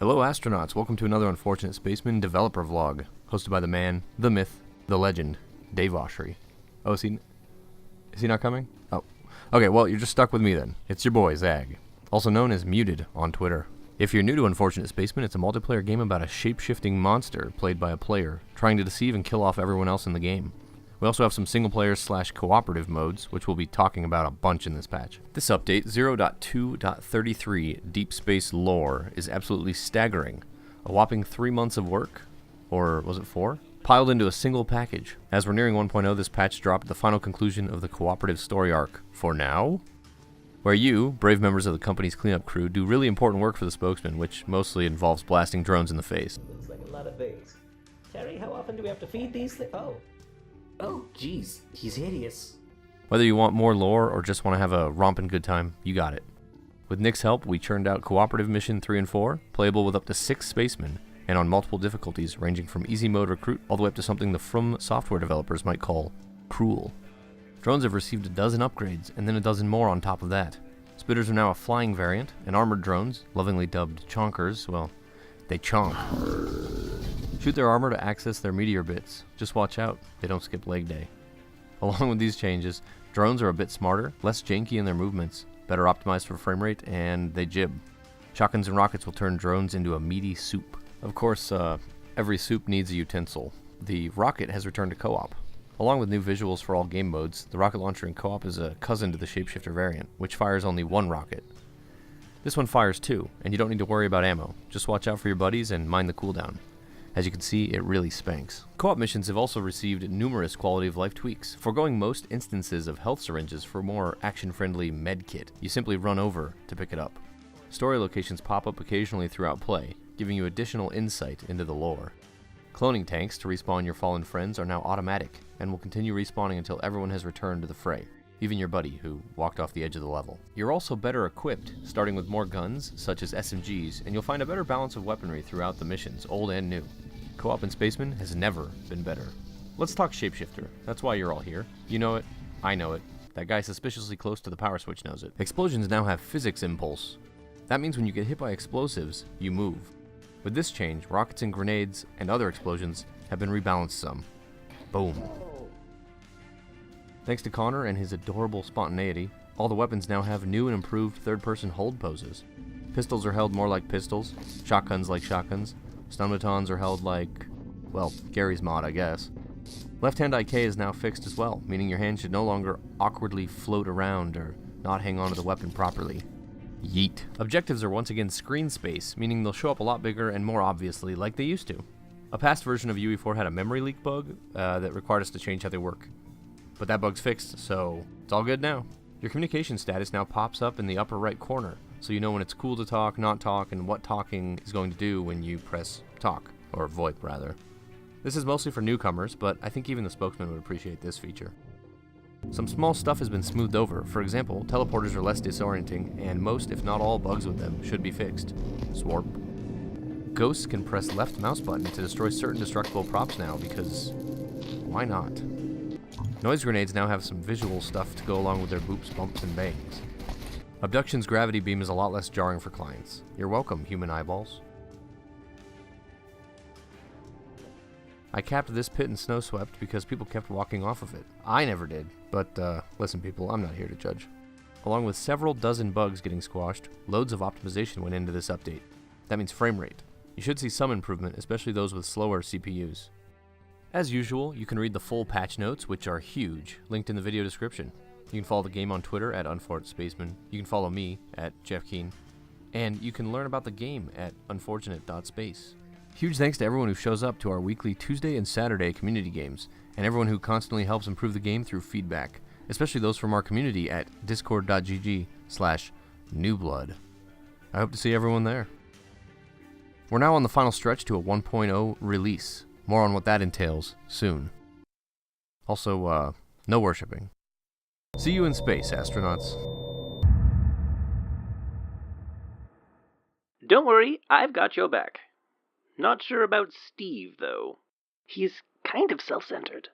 Hello astronauts, welcome to another Unfortunate Spacemen developer vlog, hosted by the man, the myth, the legend, Dave Oshry. Oh, is he not coming? Oh. Okay, well, you're just stuck with me then. It's your boy, Zag, also known as Muted on Twitter. If you're new to Unfortunate Spacemen, it's a multiplayer game about a shapeshifting monster played by a player, trying to deceive and kill off everyone else in the game. We also have some single-player / cooperative modes, which we'll be talking about a bunch in this patch. This update, 0.2.33 Deep Space Lore, is absolutely staggering. A whopping 3 months of work, or was it 4? Piled into a single package. As we're nearing 1.0, this patch dropped the final conclusion of the cooperative story arc, for now, where you, brave members of the company's cleanup crew, do really important work for the Spokesman, which mostly involves blasting drones in the face. Looks like a lot of things. Terry, how often do we have to feed these things? Oh, jeez, he's hideous. Whether you want more lore or just want to have a rompin' good time, you got it. With Nick's help, we churned out Cooperative Mission 3 and 4, playable with up to 6 spacemen, and on multiple difficulties ranging from easy mode recruit all the way up to something the From software developers might call cruel. Drones have received a dozen upgrades, and then a dozen more on top of that. Spitters are now a flying variant, and armored drones, lovingly dubbed chonkers, well, they chonk. Shoot their armor to access their meteor bits. Just watch out, they don't skip leg day. Along with these changes, drones are a bit smarter, less janky in their movements, better optimized for frame rate, and they jib. Shotguns and rockets will turn drones into a meaty soup. Of course, every soup needs a utensil. The rocket has returned to co-op. Along with new visuals for all game modes, the rocket launcher in co-op is a cousin to the shapeshifter variant, which fires only one rocket. This one fires 2, and you don't need to worry about ammo. Just watch out for your buddies and mind the cooldown. As you can see, it really spanks. Co-op missions have also received numerous quality of life tweaks, foregoing most instances of health syringes for more action-friendly med kit. You simply run over to pick it up. Story locations pop up occasionally throughout play, giving you additional insight into the lore. Cloning tanks to respawn your fallen friends are now automatic, and will continue respawning until everyone has returned to the fray, even your buddy who walked off the edge of the level. You're also better equipped, starting with more guns, such as SMGs, and you'll find a better balance of weaponry throughout the missions, old and new. Co-op in Spacemen has never been better. Let's talk Shapeshifter. That's why you're all here. You know it. I know it. That guy suspiciously close to the power switch knows it. Explosions now have physics impulse. That means when you get hit by explosives, you move. With this change, rockets and grenades and other explosions have been rebalanced some. Boom. Thanks to Connor and his adorable spontaneity, all the weapons now have new and improved third-person hold poses. Pistols are held more like pistols, shotguns like shotguns, stun batons are held like, well, Gary's mod, I guess. Left-hand IK is now fixed as well, meaning your hand should no longer awkwardly float around or not hang onto the weapon properly. Yeet. Objectives are once again screen space, meaning they'll show up a lot bigger and more obviously like they used to. A past version of UE4 had a memory leak bug that required us to change how they work. But that bug's fixed, so it's all good now. Your communication status now pops up in the upper right corner, so you know when it's cool to talk, not talk, and what talking is going to do when you press talk, or VoIP rather. This is mostly for newcomers, but I think even the Spokesman would appreciate this feature. Some small stuff has been smoothed over. For example, teleporters are less disorienting, and most, if not all, bugs with them should be fixed. Swarp. Ghosts can press left mouse button to destroy certain destructible props now, because why not? Noise grenades now have some visual stuff to go along with their boops, bumps, and bangs. Abduction's gravity beam is a lot less jarring for clients. You're welcome, human eyeballs. I capped this pit and snow swept because people kept walking off of it. I never did, but listen people, I'm not here to judge. Along with several dozen bugs getting squashed, loads of optimization went into this update. That means frame rate. You should see some improvement, especially those with slower CPUs. As usual, you can read the full patch notes, which are huge, linked in the video description. You can follow the game on Twitter at @UnfortSpaceman. You can follow me at Geoff Keene. And you can learn about the game at unfortunate.space. Huge thanks to everyone who shows up to our weekly Tuesday and Saturday community games, and everyone who constantly helps improve the game through feedback, especially those from our community at discord.gg/newblood. I hope to see everyone there. We're now on the final stretch to a 1.0 release. More on what that entails soon. Also, no worshipping. See you in space, astronauts. Don't worry, I've got your back. Not sure about Steve, though. He's kind of self-centered.